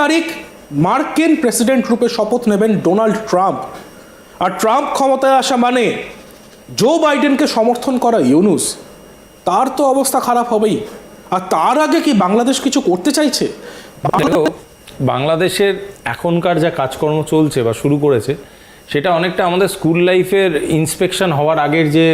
তারিখ মার্কিন প্রেসিডেন্ট রূপে শপথ নেবেন ডোনাল্ড ট্রাম্প। আর ট্রাম্প ক্ষমতায় আসা মানে জো বাইডেনকে সমর্থন করা ইউনুস, তার তো অবস্থা খারাপ হবেই। আর তার আগে কি বাংলাদেশ কিছু করতে চাইছে? বাংলাদেশের এখনকার যা কাজকর্ম চলছে বা শুরু করেছে সেটা অনেকটা আমাদের স্কুল লাইফের ইন্সপেকশন হওয়ার আগের যে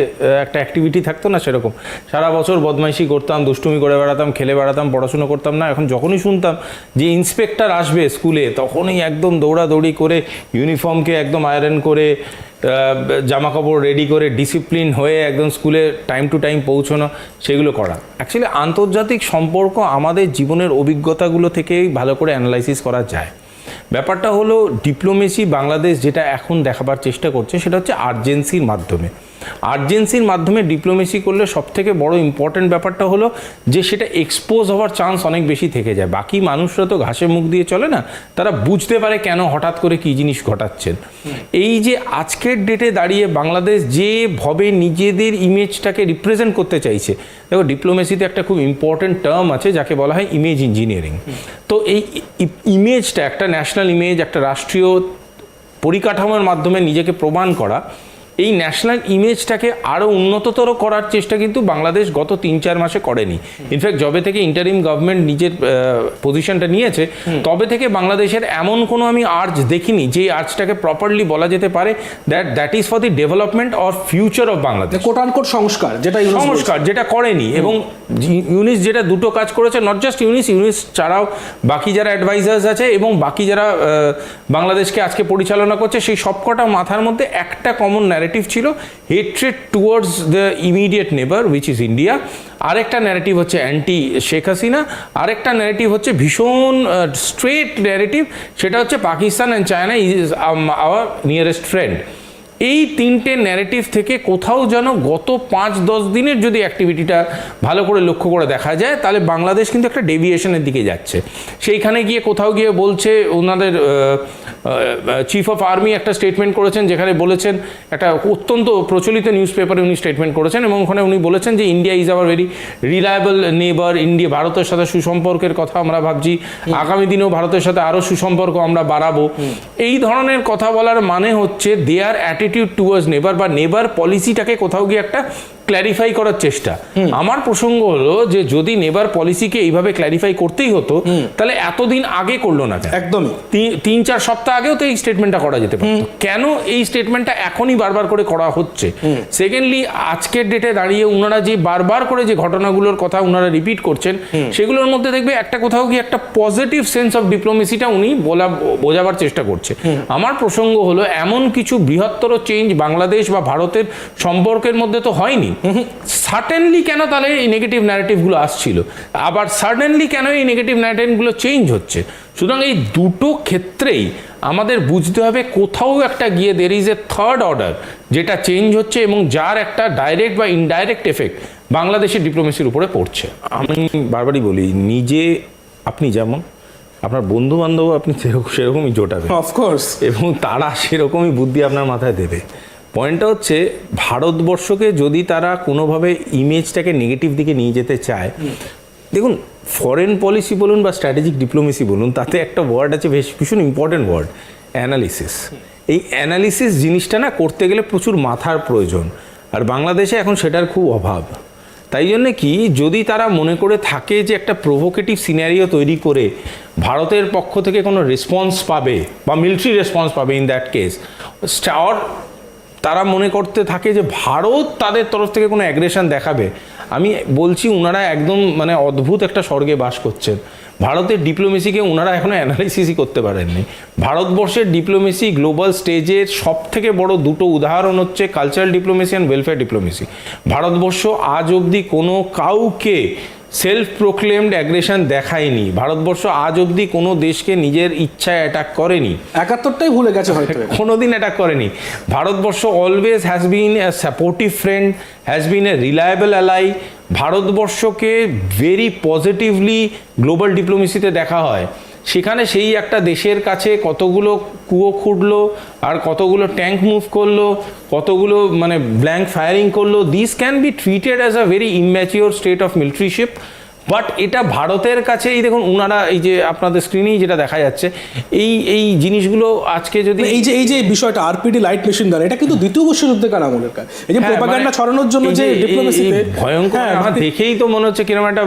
একটা অ্যাক্টিভিটি থাকতো না, সেরকম সারা বছর বদমাইশি করতাম, দুষ্টুমি করে বেড়াতাম, খেলে বেড়াতাম, পড়াশুনো করতাম না। এখন যখনই শুনতাম যে ইন্সপেক্টর আসবে স্কুলে, তখনই একদম দৌড়াদৌড়ি করে ইউনিফর্মকে একদম আয়রন করে জামা কাপড় রেডি করে ডিসিপ্লিন হয়ে একদম স্কুলে টাইম টু টাইম পৌঁছানো, সেগুলো করা। অ্যাকচুয়ালি আন্তর্জাতিক সম্পর্ক আমাদের জীবনের অভিজ্ঞতাগুলো থেকেই ভালো করে অ্যানালাইসিস করা যায়। ব্যাপারটা হলো ডিপ্লোমেসি বাংলাদেশ যেটা এখন দেখাবার চেষ্টা করছে সেটা হচ্ছে আর্জেন্সির মাধ্যমে। আর্জেন্সির মাধ্যমে ডিপ্লোমেসি করলে সবথেকে বড় ইম্পর্ট্যান্ট ব্যাপারটা হলো যে সেটা এক্সপোজ হওয়ার চান্স অনেক বেশি থেকে যায়। বাকি মানুষরা তো ঘাসে মুখ দিয়ে চলে না, তারা বুঝতে পারে কেন হঠাৎ করে কী জিনিস ঘটাচ্ছেন। এই যে আজকের ডেটে দাঁড়িয়ে বাংলাদেশ যেভাবে নিজেদের ইমেজটাকে রিপ্রেজেন্ট করতে চাইছে, দেখো ডিপ্লোমেসিতে একটা খুব ইম্পর্ট্যান্ট টার্ম আছে যাকে বলা হয় ইমেজ ইঞ্জিনিয়ারিং। তো এই ইমেজটা, একটা ন্যাশনাল ইমেজ, একটা রাষ্ট্রীয় পরিকাঠামোর মাধ্যমে নিজেকে প্রমাণ করা, এই ন্যাশনাল ইমেজটাকে আরও উন্নততর করার চেষ্টা কিন্তু বাংলাদেশ গত 3-4 মাসে করেনি। ইনফ্যাক্ট যবে থেকে ইন্টারিম গভর্নমেন্ট নিজের পজিশনটা নিয়েছে, তবে থেকে বাংলাদেশের এমন কোনো আমি আর্জ দেখিনি যে আর্জটাকে প্রপারলি বলা যেতে পারে that is for the development or future of Bangladesh. Coat unquote সংস্কার, যেটা করেনি। এবং ইউনিস যেটা দুটো কাজ করেছে, নট জাস্ট ইউনিস ছাড়াও বাকি যারা অ্যাডভাইজার্স আছে এবং বাকি যারা বাংলাদেশকে আজকে পরিচালনা করছে, সেই সবকটা মাথার মধ্যে একটা কমন ন্যারেটিভ ছিল, হেট্রেড টুয়ার্ডস দ্য ইমিডিয়েট নেবার উইচ ইজ ইন্ডিয়া। আরেকটা ন্যারেটিভ হচ্ছে অ্যান্টি শেখ হাসিনা, আরেকটা ন্যারেটিভ হচ্ছে ভীষণ স্ট্রেট ন্যারেটিভ, সেটা হচ্ছে Pakistan and China is our nearest friend. এই তিনটে ন্যারেটিভ থেকে কোথাও যেন গত 5-10 দিনের যদি অ্যাক্টিভিটিটা ভালো করে লক্ষ্য করে দেখা যায়, তাহলে বাংলাদেশ কিন্তু একটা ডেভিয়েশনের দিকে যাচ্ছে। সেইখানে গিয়ে কোথাও গিয়ে বলছে, ওনাদের চিফ অফ আর্মি একটা স্টেটমেন্ট করেছেন যেখানে বলেছেন, একটা অত্যন্ত প্রচলিত নিউজ পেপারে উনি স্টেটমেন্ট করেছেন এবং ওখানে উনি বলেছেন যে India is our very reliable নেবার। ইন্ডিয়া, ভারতের সাথে সুসম্পর্কের কথা আমরা ভাবছি, আগামী দিনেও ভারতের সাথে আরও সুসম্পর্ক আমরা বাড়াবো। এই ধরনের কথা বলার মানে হচ্ছে দেয়ার অ্যাটিটিউড টুয়ার্ডস নেবার বা নেবার পলিসিটাকে কোথাও গিয়ে একটা ক্ল্যারিফাই করার চেষ্টা। আমার প্রসঙ্গ হলো যে যদি নেবার পলিসিকে এইভাবে ক্ল্যারিফাই করতেই হতো, তাহলে এতদিন আগে করলো না। একদমই 3-4 সপ্তাহ আগেও তো এই স্টেটমেন্টটা করা যেতে পারতো। কেন এই স্টেটমেন্টটা এখনই বারবার করে করা হচ্ছে? সেকেন্ডলি, আজকের ডেটে দাঁড়িয়ে ওনারা যে বারবার করে যে ঘটনাগুলোর কথা ওনারা রিপিট করছেন, সেগুলোর মধ্যে দেখবে একটা কোথাও গিয়ে একটা পজিটিভ সেন্স অফ ডিপ্লোমেসিটা উনি বোঝাবার চেষ্টা করছে। আমার প্রসঙ্গ হলো এমন কিছু বৃহত্তর চেঞ্জ বাংলাদেশ বা ভারতের সম্পর্কের মধ্যে তো হয়নি। সার্টেনলি কেন তাহলে এই নেগেটিভ ন্যারেটিভগুলো আসছিল, আবার সার্টেনলি কেন এই নেগেটিভ ন্যারেটিভগুলো চেঞ্জ হচ্ছে? সুতরাং এই দুটো ক্ষেত্রেই আমাদের বুঝতে হবে কোথাও একটা গিয়ে there is a third order যেটা চেঞ্জ হচ্ছে এবং যার একটা ডাইরেক্ট বা ইনডাইরেক্ট এফেক্ট বাংলাদেশের ডিপ্লোমেসির উপরে পড়ছে। আমি বারবারই বলি, নিজে আপনি যেমন, আপনার বন্ধু বান্ধব আপনি সেরকমই জোটাবেন, অফকোর্স, এবং তারা সেরকমই বুদ্ধি আপনার মাথায় দেবে। পয়েন্টটা হচ্ছে, ভারতবর্ষকে যদি তারা কোনোভাবে ইমেজটাকে নেগেটিভ দিকে নিয়ে যেতে চায়, দেখুন ফরেন পলিসি বলুন বা স্ট্র্যাটেজিক ডিপ্লোমেসি বলুন, তাতে একটা ওয়ার্ড আছে ভীষণ ইম্পর্টেন্ট ওয়ার্ড, অ্যানালিসিস। এই অ্যানালিসিস জিনিসটা না করতে গেলে প্রচুর মাথার প্রয়োজন, আর বাংলাদেশে এখন সেটার খুব অভাব। তাই জন্যে কি, যদি তারা মনে করে থাকে যে একটা প্রভোকেটিভ সিনারিও তৈরি করে ভারতের পক্ষ থেকে কোনো রেসপন্স পাবে বা মিলিটারি রেসপন্স পাবে, ইন দ্যাট কেস, আর তারা মনে করতে থাকে যে ভারত তাদের তরফ থেকে কোনো অ্যাগ্রেশন দেখাবে, আমি বলছি ওনারা একদম মানে অদ্ভুত একটা স্বর্গে বাস করছেন। ভারতের ডিপ্লোমেসিকে ওনারা এখনও অ্যানালাইসিসই করতে পারেননি। ভারতবর্ষের ডিপ্লোমেসি গ্লোবাল স্টেজের সব থেকে বড় দুটো উদাহরণ হচ্ছে cultural diplomacy and welfare diplomacy. Bharatvarsha আজ অবধি কোনো কাউকে সেলফ প্রোক্লেমড অ্যাগ্রেশন দেখায়নি। ভারতবর্ষ আজ অবধি কোনো দেশকে নিজের ইচ্ছায় অ্যাটাক করেনি। 71টাই ভুলে গেছে হয়তো, কোনোদিন অ্যাটাক করেনি। Bharatvarsha always has been A supportive friend, has been A reliable ally. ভারতবর্ষকে ভেরি পজিটিভলি গ্লোবাল ডিপ্লোমেসিতে দেখা হয়। সেখানে সেই একটা দেশের কাছে কতগুলো কুয়ো খুঁড়লো, আর কতগুলো ট্যাঙ্ক মুভ করলো, কতগুলো ব্ল্যাঙ্ক ফায়ারিং করলো, this can be treated as a very immature state of militaryship. But এটা ভারতের কাছে এই দেখুন উনারা এই যে আপনাদের স্ক্রিনেই যেটা দেখা যাচ্ছে এই জিনিসগুলো আজকে যদি এই যে বিষয়টা আরপিডি লাইট মেশিন গান, এটা কিন্তু দ্বিতীয় বিশ্বযুদ্ধের আমলের কাজ, এই যে প্রোপাগান্ডা ছড়ানোর জন্য যে ডিপ্লোমেসিতে ভয়ঙ্কর, আমার দেখেই তো মনে হচ্ছে কিরকম একটা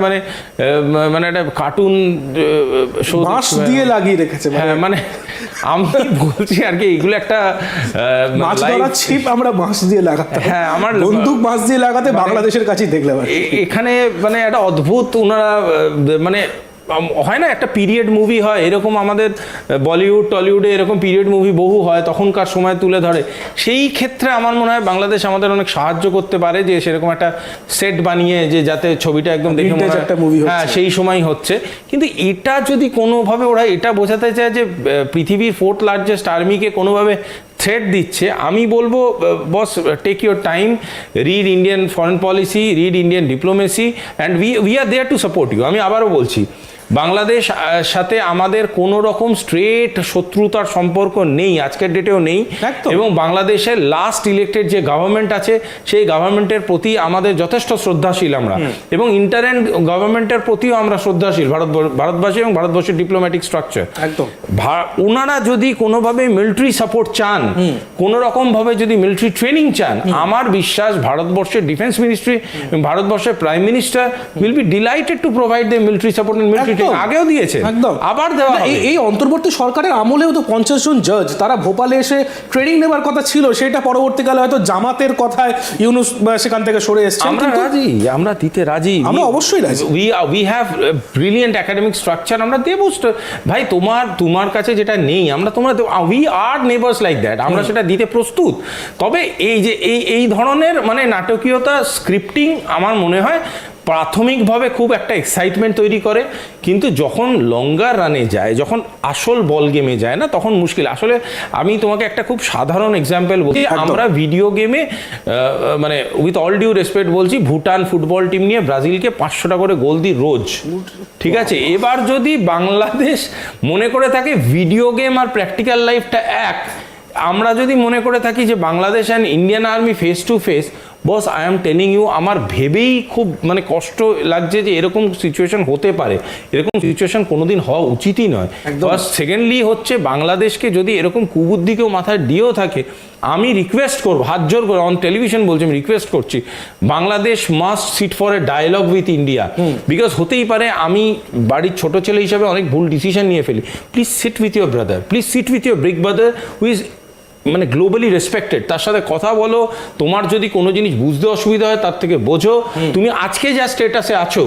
মানে একটা কার্টুন বাঁশ দিয়ে লাগিয়ে রেখেছে। হ্যাঁ মানে আমি বলছি আর কি এইগুলো একটা মাছ ধরার ছিপ আমরা বাঁশ দিয়ে লাগাতে, হ্যাঁ আমার বন্দুক বাঁশ দিয়ে লাগাতে বাংলাদেশের কাছেই দেখলাম এখানে মানে একটা অদ্ভুত ওনারা মানে হয় না একটা পিরিয়ড মুভি হয় এরকম, আমাদের বলিউড টলিউডে এরকম পিরিয়ড মুভি বহু হয়, তখনকার সময় তুলে ধরে। সেই ক্ষেত্রে আমার মনে হয় বাংলাদেশ আমাদের অনেক সাহায্য করতে পারে যে সেরকম একটা সেট বানিয়ে যে যাতে ছবিটা একদম দেখে মনে হয় হ্যাঁ সেই সময় হচ্ছে। কিন্তু এটা যদি কোনোভাবে ওরা এটা বোঝাতে চায় যে পৃথিবীর 4th লার্জেস্ট আর্মিকে কোনোভাবে থ্রেট দিচ্ছে, আমি বলবো boss take your time, read Indian foreign policy, read Indian diplomacy and we are there to support you. আমি আবারও বলছি বাংলাদেশ সাথে আমাদের কোনো রকম স্ট্রেট শত্রুতার সম্পর্ক নেই, আজকের ডেটেও নেই। এবং বাংলাদেশের লাস্ট ইলেক্টেড যে গভর্নমেন্ট আছে সেই গভর্নমেন্টের প্রতি আমাদের যথেষ্ট শ্রদ্ধাশীল আমরা, এবং ইন্টারিম গভর্নমেন্টের প্রতিও আমরা শ্রদ্ধাশীল ভারতবাসী এবং ভারতবর্ষের ডিপ্লোম্যাটিক স্ট্রাকচার। একদম ওনারা যদি কোনোভাবে মিলিটারি সাপোর্ট চান, কোনো রকম ভাবে যদি মিলিটারি ট্রেনিং চান, আমার বিশ্বাস ভারতবর্ষের ডিফেন্স মিনিস্ট্রি, ভারতবর্ষের prime minister will be delighted to provide the military support and military আগেও দিয়েছে, একদম আবার দেওয়া হবে। এই অন্তর্বর্তী সরকারের আমলেও তো 50 জন জাজ তারা ভোপালে এসে ট্রেনিং নেবার কথা ছিল, সেটা পরবর্তীকালে হয়তো জামাতের কথায় ইউনুস সেখান থেকে সরে এসেছেন। আমরা রাজি, আমরা দিতে রাজি, আমরা অবশ্যই রাজি। We have brilliant academic structure, আমরা দেবো। ভাই তোমার কাছে যেটা নেই আমরা we are neighbours like that, আমরা সেটা দিতে প্রস্তুত। তবে এই যে এই ধরনের মানে নাটকীয়তা স্ক্রিপ্টিং আমার মনে হয় প্রাথমিকভাবে খুব একটা এক্সাইটমেন্ট তৈরি করে, কিন্তু যখন লঙ্গার রানে যায়, যখন আসল বল গেমে যায় না, তখন মুশকিল। আসলে আমি তোমাকে একটা খুব সাধারণ এক্সাম্পল বলছি, আমরা ভিডিও গেমে মানে উইথ অল ডিউ রেসপেক্ট বলছি, ভুটান ফুটবল টিম নিয়ে ব্রাজিলকে 500টা করে গোল দিই রোজ, ঠিক আছে? এবার যদি বাংলাদেশ মনে করে থাকে ভিডিও গেম আর প্র্যাকটিক্যাল লাইফটা এক, আমরা যদি মনে করে থাকি যে Bangladesh and Indian army face to face, boss I am telling you আমার ভেবেই খুব মানে কষ্ট লাগছে যে এরকম সিচুয়েশন হতে পারে, এরকম সিচুয়েশন কোনোদিন হওয়া উচিতই নয়। বাস সেকেন্ডলি হচ্ছে বাংলাদেশকে যদি এরকম কুবুদ্ধি কেউ মাথায় দিয়েও থাকে, আমি রিকোয়েস্ট করবো, হাত জোর করে অন টেলিভিশন বলছি, আমি রিকোয়েস্ট করছি, Bangladesh must sit for a dialogue with India. Because হতেই পারে আমি বাড়ির ছোট ছেলে হিসাবে অনেক ভুল ডিসিশন নিয়ে ফেলি, please sit with your brother, please sit with your big brother who is মানে গ্লোবালি রেসপেক্টেড, তার সাথে কথা বলো, তোমার যদি কোনো জিনিস বুঝতে অসুবিধা হয় তার থেকে বোঝো। তুমি আজকে যা স্টেটাসে আছো,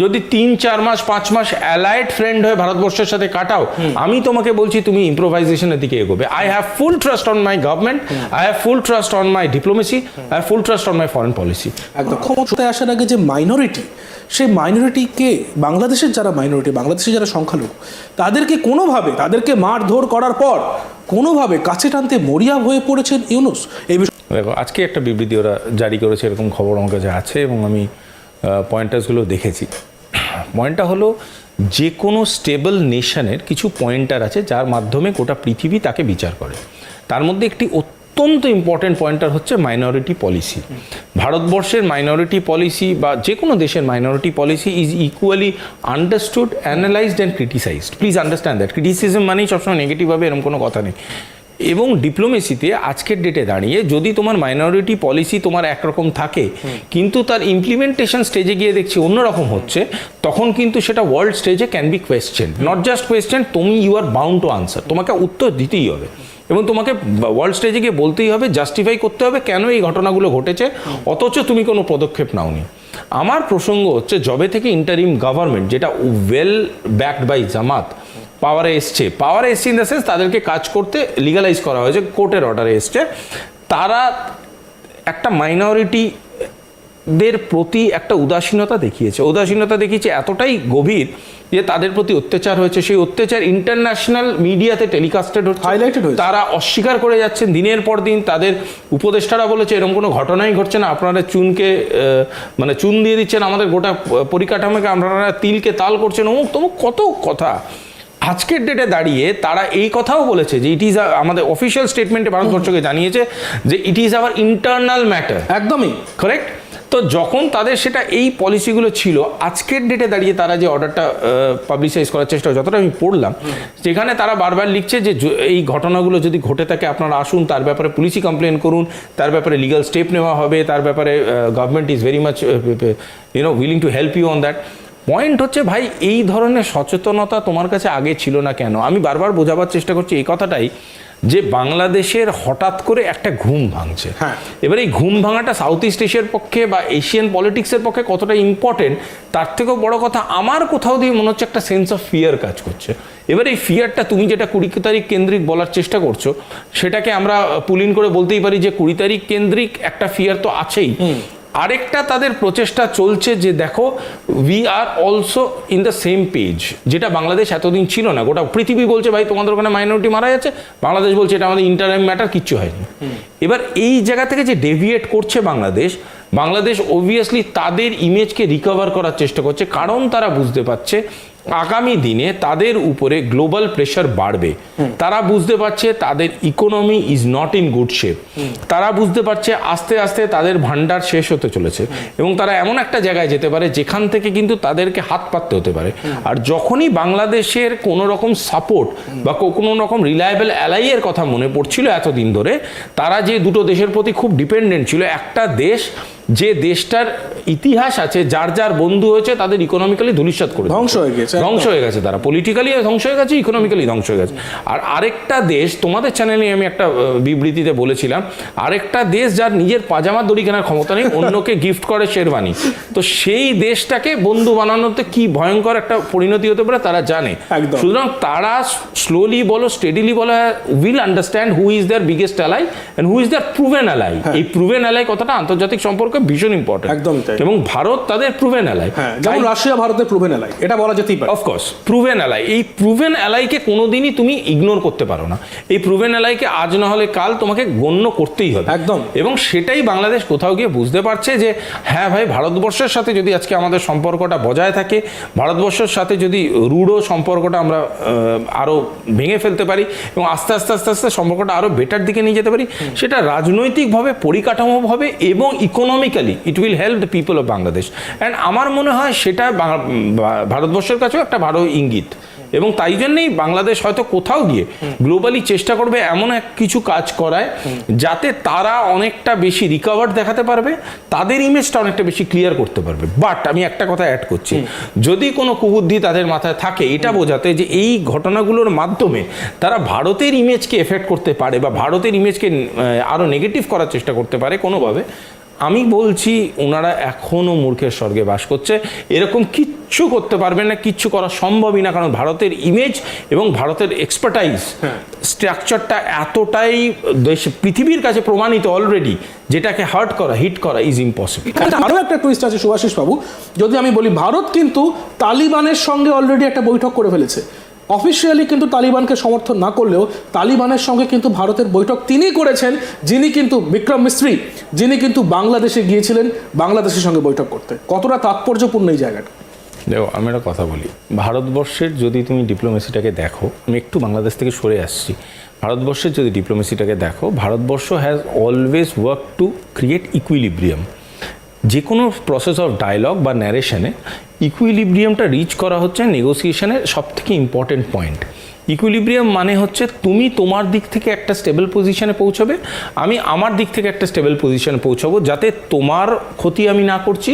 যদি 3-4 মাস 5 মাস অ্যালাইড ফ্রেন্ড হয়ে ভারতবর্ষের সাথে কাটাও, আমি তোমাকে বলছি তুমি ইম্প্রোভাইজেশনের দিকে এগোবে। I have full trust on my government, I have full trust on my diplomacy, I have full trust on my foreign policy. একদম ক্ষমতায় আসার আগে যে মাইনরিটি, সেই মাইনরিটিকে বাংলাদেশের যারা মাইনরিটি, বাংলাদেশের যারা সংখ্যালঘু, তাদেরকে কোনোভাবে তাদেরকে মারধর করার পর কোনোভাবে কাছে টানতে মরিয়া হয়ে পড়েছেন ইউনুস। এই দেখো আজকে একটা বিবৃতি ওরা জারি করেছে, এরকম খবর আমার কাছে আছে এবং আমি পয়েন্টার্সগুলো দেখেছি। পয়েন্টটা হলো যে কোনো স্টেবল নেশনের কিছু পয়েন্টার আছে যার মাধ্যমে গোটা পৃথিবী তাকে বিচার করে। তার মধ্যে একটি অত্যন্ত ইম্পর্টেন্ট পয়েন্টার হচ্ছে মাইনরিটি পলিসি। ভারতবর্ষের মাইনরিটি পলিসি বা যে কোনো দেশের minority policy is equally understood, analysed and criticised. Please understand that. Criticism মানেই সবসময় নেগেটিভ হবে এরকম কোনো কথা নেই। এবং ডিপ্লোমেসিতে আজকের ডেটে দাঁড়িয়ে যদি তোমার মাইনরিটি পলিসি তোমার একরকম থাকে, কিন্তু তার ইমপ্লিমেন্টেশন স্টেজে গিয়ে দেখছি অন্যরকম হচ্ছে, তখন কিন্তু সেটা ওয়ার্ল্ড স্টেজে can be question, not just question, তুমি you are bound to answer, তোমাকে উত্তর দিতেই হবে এবং তোমাকে ওয়ার্ল্ড স্টেজে গিয়ে বলতেই হবে, জাস্টিফাই করতে হবে কেন এই ঘটনাগুলো ঘটেছে, অথচ তুমি কোনো পদক্ষেপ নাওনি। আমার প্রসঙ্গ হচ্ছে যবে থেকে ইন্টারিম গভর্নমেন্ট, যেটা ওয়েল ব্যাকড বাই জামাত, পাওয়ারে এসছে ইন দ্য সেন্স তাদেরকে কাজ করতে লিগালাইজ করা হয়েছে, কোর্টের অর্ডারে এসছে, তারা একটা মাইনরিটিদের প্রতি একটা উদাসীনতা দেখিয়েছে এতটাই গভীর যে তাদের প্রতি অত্যাচার হয়েছে, সেই অত্যাচার ইন্টারন্যাশনাল মিডিয়াতে টেলিকাস্টেড হচ্ছে, হাইলাইটেড হয়েছে। তারা অস্বীকার করে যাচ্ছেন দিনের পর দিন। তাদের উপদেষ্টারা বলেছে এরকম কোনো ঘটনাই ঘটছে না, আপনারা চুনকে মানে চুন দিয়ে দিচ্ছেন আমাদের গোটা পরিকাঠামোকে, আপনারা তিলকে তাল করছেন, অমুক তমুক কত কথা। আজকের ডেটে দাঁড়িয়ে তারা এই কথাও বলেছে যে ইট ইজ আমাদের অফিসিয়াল স্টেটমেন্টে ভারতবর্ষকে জানিয়েছে যে it is our internal matter. একদমই কারেক্ট। তো যখন তাদের সেটা এই পলিসিগুলো ছিল, আজকের ডেটে দাঁড়িয়ে তারা যে অর্ডারটা পাবলিসাইজ করার চেষ্টা, যতটা আমি পড়লাম, যেখানে তারা বারবার লিখছে যে এই ঘটনাগুলো যদি ঘটে থাকে আপনারা আসুন, তার ব্যাপারে পুলিশি কমপ্লেন করুন, তার ব্যাপারে লিগাল স্টেপ নেওয়া হবে, তার ব্যাপারে government is very much willing to help you on that. Point হচ্ছে ভাই, এই ধরনের সচেতনতা তোমার কাছে আগে ছিল না কেন? আমি বারবার বোঝাবার চেষ্টা করছি এই কথাটাই, যে বাংলাদেশের হঠাৎ করে একটা ঘুম ভাঙছে। এবার এই ঘুম ভাঙাটা সাউথ ইস্ট এশিয়ার পক্ষে বা এশিয়ান পলিটিক্সের পক্ষে কতটা ইম্পর্টেন্ট, তার থেকেও বড় কথা আমার কোথাও দিয়ে মনে হচ্ছে একটা সেন্স অফ ফিয়ার কাজ করছে। এবার এই ফিয়ারটা তুমি যেটা 20 তারিখ কেন্দ্রিক বলার চেষ্টা করছো, সেটাকে আমরা পুল ইন করে বলতেই পারি যে 20 তারিখ কেন্দ্রিক একটা ফিয়ার তো আছেই। আরেকটা তাদের প্রচেষ্টা চলছে যে দেখো, we are also in the same page, যেটা বাংলাদেশ এতদিন ছিল না। গোটা পৃথিবী বলছে ভাই তোমাদের ওখানে মাইনরিটি মারা যাচ্ছে, বাংলাদেশ বলছে এটা আমাদের ইন্টারিম ম্যাটার, কিচ্ছু হয়নি। এবার এই জায়গা থেকে যে ডেভিয়েট করছে বাংলাদেশ অবভিয়াসলি তাদের ইমেজকে রিকভার করার চেষ্টা করছে, কারণ তারা বুঝতে পারছে আগামী দিনে তাদের উপরে গ্লোবাল প্রেশার বাড়বে। তারা বুঝতে পারছে তাদের economy is not in good shape. তারা বুঝতে পারছে আস্তে আস্তে তাদের ভান্ডার শেষ হতে চলেছে, এবং তারা এমন একটা জায়গায় যেতে পারে যেখান থেকে কিন্তু তাদেরকে হাত পাততে হতে পারে। আর যখনই বাংলাদেশের কোনো রকম সাপোর্ট বা কোনো রকম রিলায়েবল অ্যালাইয়ের কথা মনে পড়ছিল এতদিন ধরে, তারা যে দুটো দেশের প্রতি খুব ডিপেন্ডেন্ট ছিল, একটা দেশ যে দেশটার ইতিহাস আছে, যার যার বন্ধু হয়েছে তাদের ইকোনমিক্যালি ধূলিসাৎ করে ধ্বংস হয়ে গেছে, তারা পলিটিক্যালি ধ্বংস হয়ে গেছে, ইকোনমিক্যালি ধ্বংস হয়ে গেছে। আর আরেকটা দেশ, তোমাদের চ্যানেলে আমি একটা বিবৃতিতে বলেছিলাম, আরেকটা দেশ যার নিজের পাজামা দড়ি কেনার ক্ষমতা নেই, অন্যকে গিফট করে শেরওয়ানি। তো সেই দেশটাকে বন্ধু বানানোতে কি ভয়ঙ্কর একটা পরিণতি হতে পারে তারা জানে। সুতরাং তারা স্লোলি বলো স্টেডিলি বলো will understand who is their biggest ally and who is their proven ally. এই প্রুভেন অ্যালাই কথাটা আন্তর্জাতিক সম্পর্ক ভীষণ ইম্পর্টেন্ট, একদম তাই। এবং ভারত তাদের প্রুভেন অ্যালাই, যেমন রাশিয়া ভারতের প্রুভেন অ্যালাই, এটা বলা যেতেই পারে। অফকোর্স প্রুভেন অ্যালাই, এই প্রুভেন অ্যালাইকে কোনোদিনই তুমি ইগনোর করতে পারো না। এই প্রুভেন অ্যালাইকে আজ না হলে কাল তোমাকে গণ্য করতেই হবে, একদম। এবং সেটাই বাংলাদেশ কোথাও গিয়ে বুঝতে পারছে যে হ্যাঁ ভাই, ভারতবর্ষের সাথে যদি আজকে আমাদের সম্পর্কটা বজায় থাকে, ভারতবর্ষের সাথে যদি রূঢ় সম্পর্কটা আমরা আরো ভেঙে ফেলতে পারি এবং আস্তে আস্তে আস্তে আস্তে সম্পর্কটা আরো বেটার দিকে নিয়ে যেতে পারি, সেটা রাজনৈতিকভাবে, পরিকাঠামোভাবে এবং economically it will help the people of Bangladesh. And আমার মনে হয় সেটা ভারতবর্ষের কাছেও একটা ভালো ইঙ্গিত, এবং তাই জন্যই বাংলাদেশ হয়তো কোথাও গিয়ে গ্লোবালি চেষ্টা করবে এমন এক কিছু কাজ করায় যাতে তারা অনেকটা বেশি রিকভার দেখাতে পারবে, তাদের ইমেজটা অনেকটা বেশি ক্লিয়ার করতে পারবে। বাট আমি একটা কথা অ্যাড করছি, যদি কোনো কুবুদ্ধি তাদের মাথায় থাকে এটা বোঝাতে যে এই ঘটনাগুলোর মাধ্যমে তারা ভারতের ইমেজকে এফেক্ট করতে পারে বা ভারতের ইমেজকে আরও নেগেটিভ করার চেষ্টা করতে পারে কোনোভাবে, আমি বলছি ওনারা এখনো মূর্খের স্বর্গে বাস করছে। এরকম কিচ্ছু করতে পারবেন না, কিচ্ছু করা সম্ভবই না, কারণ ভারতের ইমেজ এবং ভারতের এক্সপার্টাইজ স্ট্রাকচারটা এতটাই পৃথিবীর কাছে প্রমাণিত অলরেডি, যেটাকে হিট করা ইজ ইম্পসিবল। আরও একটা টুইস্ট আছে সুভাষিস বাবু, যদি আমি বলি ভারত কিন্তু তালিবানের সঙ্গে অলরেডি একটা বৈঠক করে ফেলেছে। অফিসিয়ালি কিন্তু তালিবানকে সমর্থন না করলেও তালিবানের সঙ্গে কিন্তু ভারতের বৈঠক তিনি করেছেন, যিনি কিন্তু বিক্রম মিস্ত্রি, যিনি কিন্তু বাংলাদেশে গিয়েছিলেন বাংলাদেশের সঙ্গে বৈঠক করতে। কতটা তাৎপর্যপূর্ণ এই জায়গাটা? দেখো, আমি একটা কথা বলি, ভারতবর্ষের যদি তুমি ডিপ্লোমেসিটাকে দেখো, আমি একটু বাংলাদেশ থেকে সরে আসছি, ভারতবর্ষের যদি ডিপ্লোমেসিটাকে দেখো, Bharatvarsha has always work to create equilibrium. যে কোনো প্রসেস অফ ডায়লগ বা ন্যারেশনে ইকুইলিব্রিয়ামটা রিচ করা হচ্ছে নেগোসিয়েশনের সবথেকে ইম্পর্টেন্ট পয়েন্ট। ইকুইলিব্রিয়াম মানে হচ্ছে তুমি তোমার দিক থেকে একটা স্টেবল পজিশনে পৌঁছবে, আমি আমার দিক থেকে একটা স্টেবল পজিশনে পৌঁছাবো, যাতে তোমার ক্ষতি আমি না করছি,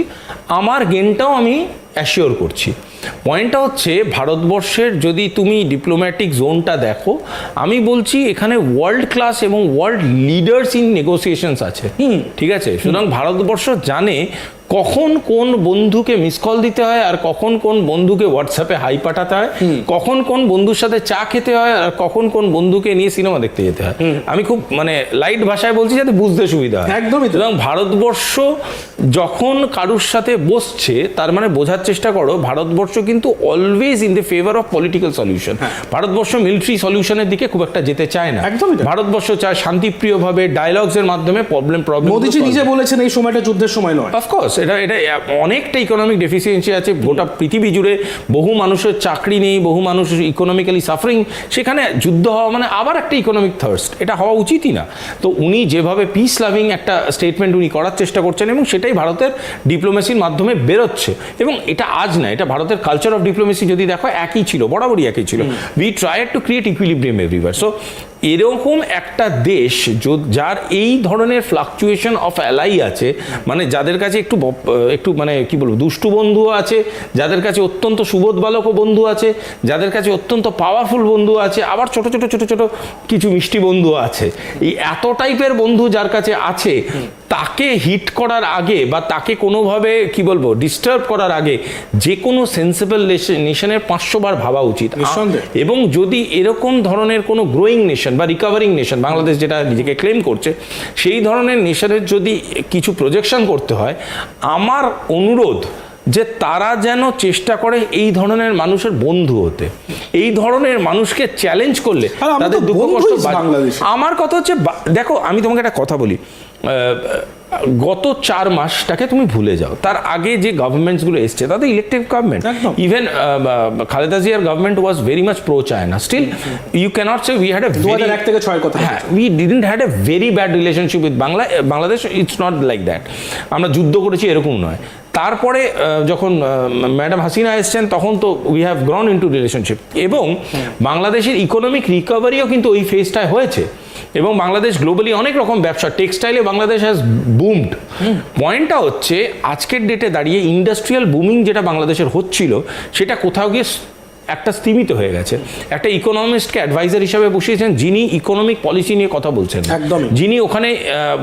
আমার গেনটাও আমি অ্যাসিওর করছি। পয়েন্টটা হচ্ছে ভারতবর্ষের যদি তুমি ডিপ্লোম্যাটিক জোনটা দেখো, আমি বলছি এখানে ওয়ার্ল্ড ক্লাস এবং ওয়ার্ল্ড লিডার্স ইন নেগোসিয়েশনস আছে, ঠিক আছে? সুতরাং ভারতবর্ষ জানে কখন কোন বন্ধুকে মিস কল দিতে হয় আর কখন কোন বন্ধুকে হোয়াটসঅ্যাপে হাই পাঠাতে হয়, কখন কোন বন্ধুর সাথে চা খেতে হয় আর কখন কোন বন্ধুকে নিয়ে সিনেমা দেখতে যেতে হয়। আমি খুব লাইট ভাষায় বলছি যাতে বুঝতে সুবিধা হয়। একদমই। সুতরাং ভারতবর্ষ যখন কারুর সাথে বসছে, তার মানে বোঝার চেষ্টা করো ভারতবর্ষ কিন্তু always in the favour of political solution. ভারতবর্ষ মিলিটারি সলিউশনের দিকে খুব একটা যেতে চায় না। একদমই। ভারতবর্ষ চায় শান্তিপ্রিয়ভাবে ডায়ালগস এর মাধ্যমে প্রবলেম মোদিজি নিজে বলেছেন এই সময়টা যুদ্ধের সময় নয়। অফকোর্স, এটা এটা অনেকটা ইকোনমিক ডেফিসিয়েন্সি আছে, গোটা পৃথিবী জুড়ে বহু মানুষের চাকরি নেই, বহু মানুষ ইকোনমিক্যালি সাফারিং, সেখানে যুদ্ধ হওয়া মানে আবার একটা ইকোনমিক থার্স্ট, এটা হওয়া উচিতই না। তো উনি যেভাবে পিস লাভিং একটা স্টেটমেন্ট উনি করার চেষ্টা করছেন এবং সেটাই ভারতের ডিপ্লোমেসির মাধ্যমে বেরোচ্ছে, এবং এটা আজ না, এটা ভারতের কালচার অফ ডিপ্লোমেসি যদি দেখো একই ছিল, বরাবরই একই ছিল। We tried to create equilibrium everywhere. So এরকম একটা দেশ যার এই ধরনের ফ্লাকচুয়েশন অফ অ্যালাই আছে, মানে যাদের কাছে একটু মানে কি বলবো দুষ্টু বন্ধুও আছে, যাদের কাছে অত্যন্ত সুবোধ বালকও বন্ধু আছে, যাদের কাছে অত্যন্ত পাওয়ারফুল বন্ধু আছে, আবার ছোট ছোট ছোট ছোট কিছু মিষ্টি বন্ধু আছে, এই এত টাইপের বন্ধু যার কাছে আছে, তাকে হিট করার আগে বা তাকে কোনোভাবে কি বলবো ডিস্টার্ব করার আগে যে কোনো সেন্সিবল নেশনের 500 বার ভাবা উচিত। এবং যদি এরকম ধরনের কোনো গ্রোয়িং নেশন বা রিকভারিং নেশন, বাংলাদেশ যেটা নিজেকে ক্লেম করছে, সেই ধরনের নেশনের যদি কিছু প্রজেকশন করতে হয়, আমার অনুরোধ যে তারা যেন চেষ্টা করে এই ধরনের মানুষের বন্ধু হতে, এই ধরনের মানুষকে চ্যালেঞ্জ করলে তাদের দুঃখ কষ্ট। আমার কথা হচ্ছে দেখো, আমি তোমাকে একটা কথা বলি, গত 4 মাসটাকে তুমি ভুলে যাও, তার আগে যে গভর্নমেন্টসগুলো এসছে তাদের ইলেকটেড গভর্নমেন্ট, ইভেন খালেদা জিয়ার government was very much pro China, still you can't say we had a 2001 থেকে 6 কথা, হ্যাঁ, we didn't had a very bad relationship with Bangladesh, it's not like that, আমরা যুদ্ধ করেছি এরকম নয়। তারপরে যখন ম্যাডাম হাসিনা এসছেন তখন তো we have grown into relationship, এবং বাংলাদেশের ইকোনমিক রিকভারিও কিন্তু ওই ফেজটায় হয়েছে, এবং বাংলাদেশ গ্লোবালি অনেক রকম ব্যবসা, টেক্সটাইলে বাংলাদেশ হ্যাজ বুমড। পয়েন্টটা হচ্ছে আজকের ডেটে দাঁড়িয়ে ইন্ডাস্ট্রিয়াল বুমিং যেটা বাংলাদেশের হচ্ছিল, সেটা কোথাও গিয়ে একটা স্থিমিত হয়ে গেছে। একটা ইকোনমিস্টকে অ্যাডভাইজার হিসাবে বসিয়েছেন যিনি ইকোনমিক পলিসি নিয়ে কথা বলছেন, যিনি ওখানে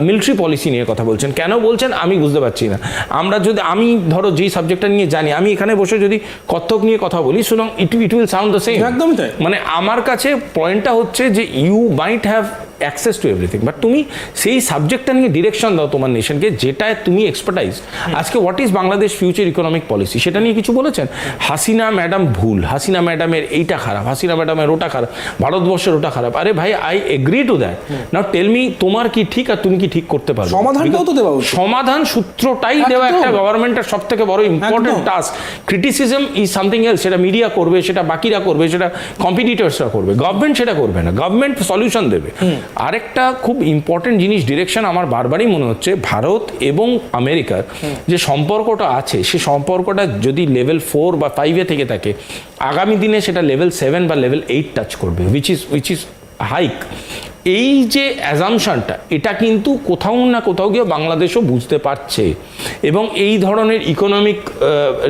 মিলিটারি পলিসি নিয়ে কথা বলছেন। কেন বলছেন আমি বুঝতে পারছি না। আমি ধরো যেই সাবজেক্টটা নিয়ে জানি, আমি এখানে বসে যদি কত্থক নিয়ে কথা বলি, সুতরাং it will sound the same. একদমই তাই। মানে আমার কাছে পয়েন্টটা হচ্ছে যে you might have access to everything, but তুমি সেই সাবজেক্টটা নিয়ে ডিরেকশন দাও তোমার নেশনকে, যেটায় তুমি এক্সপার্টাইজ। আজকে what is Bangladesh future economic policy, সেটা নিয়ে কিছু বলেছেন? হাসিনা ম্যাডাম ভুল, হাসিনা ম্যাডামের এইটা খারাপ, হাসিনা ম্যাডামের ওটা খারাপ, ভারতবর্ষের ওটা খারাপ। আরে ভাই, I agree to that. Now tell me তোমার কি ঠিক আর তুমি কি ঠিক করতে পারবে? সমাধানটাও তো দেওয়া উচিত। সমাধান সূত্রটাই দেওয়া একটা গভর্নমেন্টের সব থেকে বড় important task. Criticism is something else, সেটা মিডিয়া করবে, সেটা বাকিরা করবে, সেটা কম্পিটিটরসরা করবে, গভর্নমেন্ট সেটা করবে না। গভর্নমেন্ট সলিউশন দেবে। আরেকটা খুব ইম্পর্টেন্ট জিনিস, ডিরেকশন আমার বারবারই মনে হচ্ছে, ভারত এবং আমেরিকার যে সম্পর্কটা আছে, সে সম্পর্কটা যদি লেভেল 4 বা 5 থেকে থাকে, আগামী দিনে সেটা লেভেল 7 বা লেভেল 8 টাচ করবে, উইচ ইজ হাইক। এই যে অ্যাজামশনটা, এটা কিন্তু কোথাও না কোথাও গিয়ে বাংলাদেশও বুঝতে পারছে, এবং এই ধরনের ইকোনমিক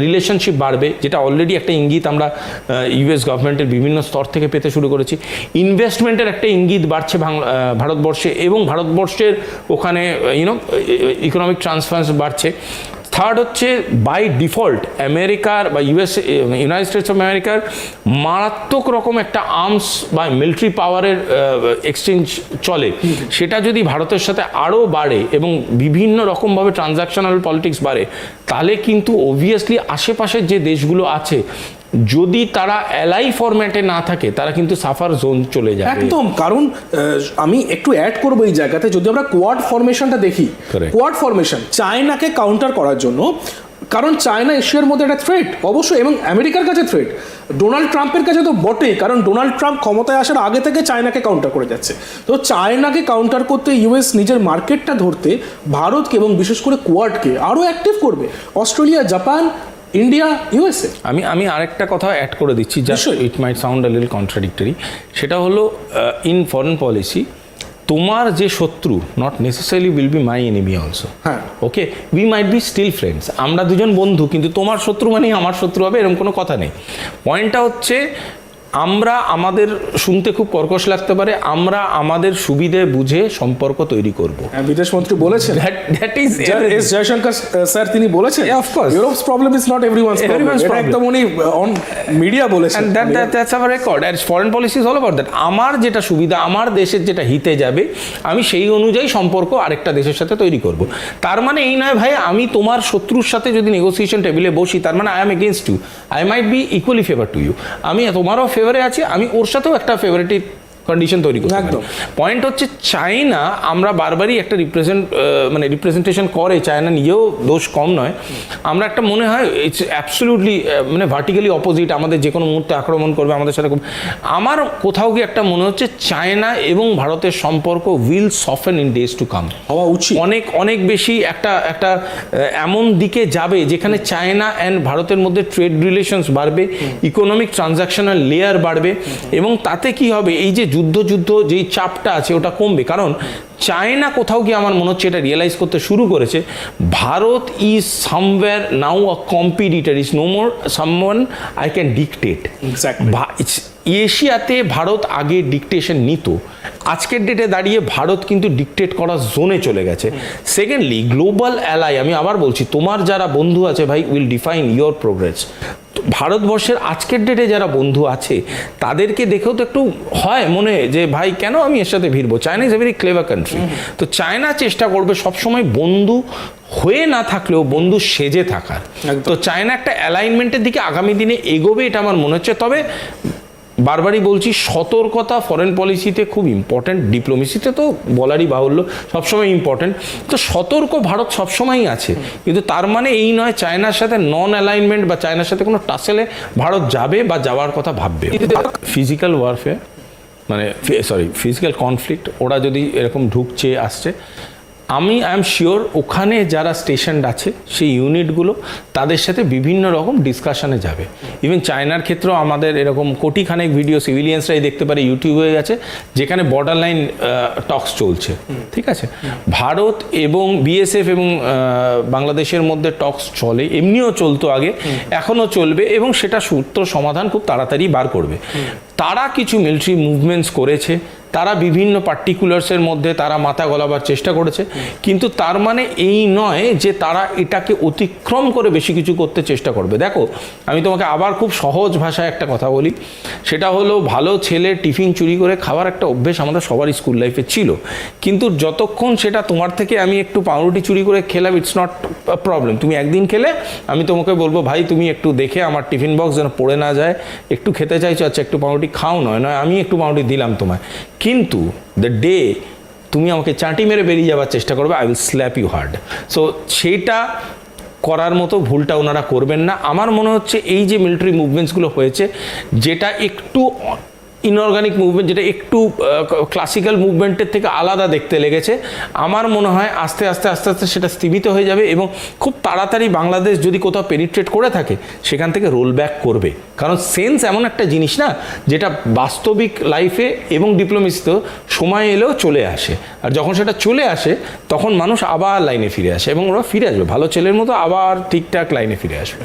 রিলেশনশিপ বাড়বে, যেটা অলরেডি একটা ইঙ্গিত আমরা ইউএস গভর্নমেন্টের বিভিন্ন স্তর থেকে পেতে শুরু করেছি। ইনভেস্টমেন্টের একটা ইঙ্গিত বাড়ছে ভারতবর্ষে, এবং ভারতবর্ষের ওখানে ইকোনমিক ট্রান্সফারেন্স বাড়ছে। থার্ড হচ্ছে বাই ডিফল্ট আমেরিকার বা ইউনাইটেড স্টেটস অফ আমেরিকার মারাত্মক রকম একটা আর্মস বা মিলিটারি পাওয়ারের এক্সচেঞ্জ চলে, সেটা যদি ভারতের সাথে আরও বাড়ে এবং বিভিন্ন রকমভাবে ট্রানজাকশনাল পলিটিক্স বাড়ে, তাহলে কিন্তু অবভিয়াসলি আশেপাশের যে দেশগুলো আছে, যদি তারা এলাই ফরম্যাটে না থাকে, তারা কিন্তু সাফার জোন চলে যাবে একদম। কারণ আমি একটু অ্যাড করবো এই জায়গাতে, যদি আমরা কোয়াড ফরমেশনটা দেখি, কোয়াড ফরমেশন চায়নাকে কাউন্টার করার জন্য, কারণ চায়না এশিয়ার মধ্যে একটা থ্রেট অবশ্যই, এবং আমেরিকার কাছে থ্রেট, ডোনাল্ড ট্রাম্পের কাছে তো বটেই, কারণ ডোনাল্ড ট্রাম্প ক্ষমতায় আসার আগে থেকে চায়নাকে কাউন্টার করে যাচ্ছে। তো চায়নাকে কাউন্টার করতে ইউএস নিজের মার্কেটটা ধরতে ভারতকে এবং বিশেষ করে কোয়াডকে আরও অ্যাক্টিভ করবে, অস্ট্রেলিয়া, জাপান, ইন্ডিয়া, ইউএসএ। আমি আরেকটা কথা অ্যাড করে দিচ্ছি, just it might sound a little contradictory. সেটা হলো ইন ফরেন পলিসি, তোমার যে শত্রু not necessarily will be my enemy also. হ্যাঁ, okay, we might be still friends, আমরা দুজন বন্ধু, কিন্তু তোমার শত্রু মানেই আমার শত্রু হবে এরকম কোনো কথা নেই। পয়েন্টটা হচ্ছে, আমরা আমাদের শুনতে খুব কর্কশ লাগতে পারে, আমরা আমাদের সুবিধে বুঝে সম্পর্ক তৈরি করব। বিদেশমন্ত্রী বলেছেন, that is S Jaishankar sir, তিনি বলেছেন Europe's problem is not everyone's problem. এটা একদম উনি অন মিডিয়া বলেছেন, and that's our record. And foreign policy is all about that. আমার যেটা সুবিধা, আমার দেশের যেটা হিতে যাবে, আমি সেই অনুযায়ী সম্পর্ক আরেকটা দেশের সাথে তৈরি করব। তার মানে এই নয় ভাই, আমি তোমার শত্রুর সাথে যদি নেগোসিয়েশন টেবিলে বসি, তার মানে I am against you, I might be equally favour to you. আমি তোমারও ফেভারে আছি, আমি ওর সাথেও একটা ফেভারিটি কন্ডিশন তৈরি করতে পারে। একদম। পয়েন্ট হচ্ছে চায়না, আমরা বারবারই একটা রিপ্রেজেন্টেশন করে, চায়না নিজেও দোষ কম নয়, আমরা একটা মনে হয় ইটস অ্যাবসলিউটলি মানে ভার্টিক্যালি অপোজিট, আমাদের যে কোনো মুহূর্তে আক্রমণ করবে আমাদের সাথে। আমার কোথাও গিয়ে একটা মনে হচ্ছে চায়না এবং ভারতের সম্পর্ক will soften in days to come, হওয়া উচিত। অনেক অনেক বেশি একটা এমন দিকে যাবে যেখানে চায়না অ্যান্ড ভারতের মধ্যে ট্রেড রিলেশনস বাড়বে, ইকোনমিক ট্রানজাকশনাল লেয়ার বাড়বে, এবং তাতে কি হবে, এই যে যুদ্ধ যেই চাপটা আছে ওটা কমবে। কারণ চায়না কোথাও গিয়ে আমার মনে হচ্ছে এটা রিয়েলাইজ করতে শুরু করেছে, Bharat is somewhere now a competitor, is no more someone I can dictate. Exactly. এশিয়াতে ভারত আগে ডিকটেশন নিত, আজকের ডেটে দাঁড়িয়ে ভারত কিন্তু ডিকটেট করার জোনে চলে গেছে। সেকেন্ডলি গ্লোবাল অ্যালাই, আমি আবার বলছি, তোমার যারা বন্ধু আছে ভাই, উইল ডিফাইন ইয়োর প্রোগ্রেস। ভারতবর্ষের আজকের ডেটে যারা বন্ধু আছে তাদেরকে দেখেও তো একটু হয় মনে যে ভাই কেন আমি এর সাথে ভিড়বো। China is a very clever country, তো চায়না চেষ্টা করবে সবসময় বন্ধু হয়ে না থাকলেও বন্ধু সেজে থাকার। তো চায়না একটা অ্যালাইনমেন্টের দিকে আগামী দিনে এগোবে এটা আমার মনে হচ্ছে। তবে বারবারই বলছি, সতর্কতা ফরেন পলিসিতে খুব ইম্পর্ট্যান্ট, ডিপ্লোমেসিতে তো বলারই বাহুল্য, সবসময় ইম্পর্ট্যান্ট। তো সতর্ক ভারত সবসময়ই আছে, কিন্তু তার মানে এই নয় চায়নার সাথে নন অ্যালাইনমেন্ট বা চায়নার সাথে কোনো টাসেলে ভারত যাবে বা যাওয়ার কথা ভাববে। ফিজিক্যাল ওয়ারফেয়ার মানে ফিজিক্যাল কনফ্লিক্ট, ওরা যদি এরকম ঢুকছে আসছে, আই এম শিওর ওখানে যারা স্টেশনড আছে সেই ইউনিটগুলো তাদের সাথে বিভিন্ন রকম ডিসকাশনে যাবে। ইভেন চায়নার ক্ষেত্রেও আমাদের এরকম কোটিখানেক ভিডিও সিভিলিয়ান্সরাই দেখতে পারে ইউটিউবে গেছে, যেখানে বর্ডার লাইন টক্স চলছে, ঠিক আছে। ভারত এবং বিএসএফ এবং বাংলাদেশের মধ্যে টক্স চলে, এমনিও চলতো আগে, এখনও চলবে, এবং সেটা সূত্র সমাধান খুব তাড়াতাড়ি বার করবে। তারা কিছু মিলিটারি মুভমেন্টস করেছে, তারা বিভিন্ন পার্টিকুলার্সের মধ্যে তারা মাথা গলাবার চেষ্টা করেছে, কিন্তু তার মানে এই নয় যে তারা এটাকে অতিক্রম করে বেশি কিছু করতে চেষ্টা করবে। দেখো, আমি তোমাকে আবার খুব সহজ ভাষায় একটা কথা বলি, সেটা হলো ভালো ছেলে টিফিন চুরি করে খাওয়ার একটা অভ্যেস আমাদের সবারই স্কুল লাইফে ছিল, কিন্তু যতক্ষণ সেটা তোমার থেকে আমি একটু পাউরুটি চুরি করে খেলাম, ইটস নট আ প্রবলেম। তুমি একদিন খেলে আমি তোমাকে বলবো ভাই তুমি একটু দেখে আমার টিফিন বক্স যেন পড়ে না যায়, একটু খেতে চাইছো, আচ্ছা একটু পাউরুটি খাও, নয় আমি একটু পাউরুটি দিলাম তোমায়। কিন্তু দ্য ডে তুমি আমাকে চাঁটি মেরে বেরিয়ে যাওয়ার চেষ্টা করবে, I will slap you hard. So সেইটা করার মতো ভুলটা ওনারা করবেন না। আমার মনে হচ্ছে এই যে মিলিটারি মুভমেন্টসগুলো হয়েছে, যেটা একটু ইনঅর্গানিক মুভমেন্ট, যেটা একটু ক্লাসিক্যাল মুভমেন্টের থেকে আলাদা দেখতে লেগেছে, আমার মনে হয় আস্তে আস্তে আস্তে আস্তে সেটা স্থিমিত হয়ে যাবে, এবং খুব তাড়াতাড়ি বাংলাদেশ যদি কোথাও পেনিট্রেট করে থাকে সেখান থেকে রোল ব্যাক করবে। কারণ সেন্স এমন একটা জিনিস না যেটা বাস্তবিক লাইফে এবং ডিপ্লোমেসিতেও সময় এলেও চলে আসে, আর যখন সেটা চলে আসে তখন মানুষ আবার লাইনে ফিরে আসে, এবং ওরা ফিরে আসবে ভালো ছেলের মতো, আবার ঠিকঠাক লাইনে ফিরে আসবে।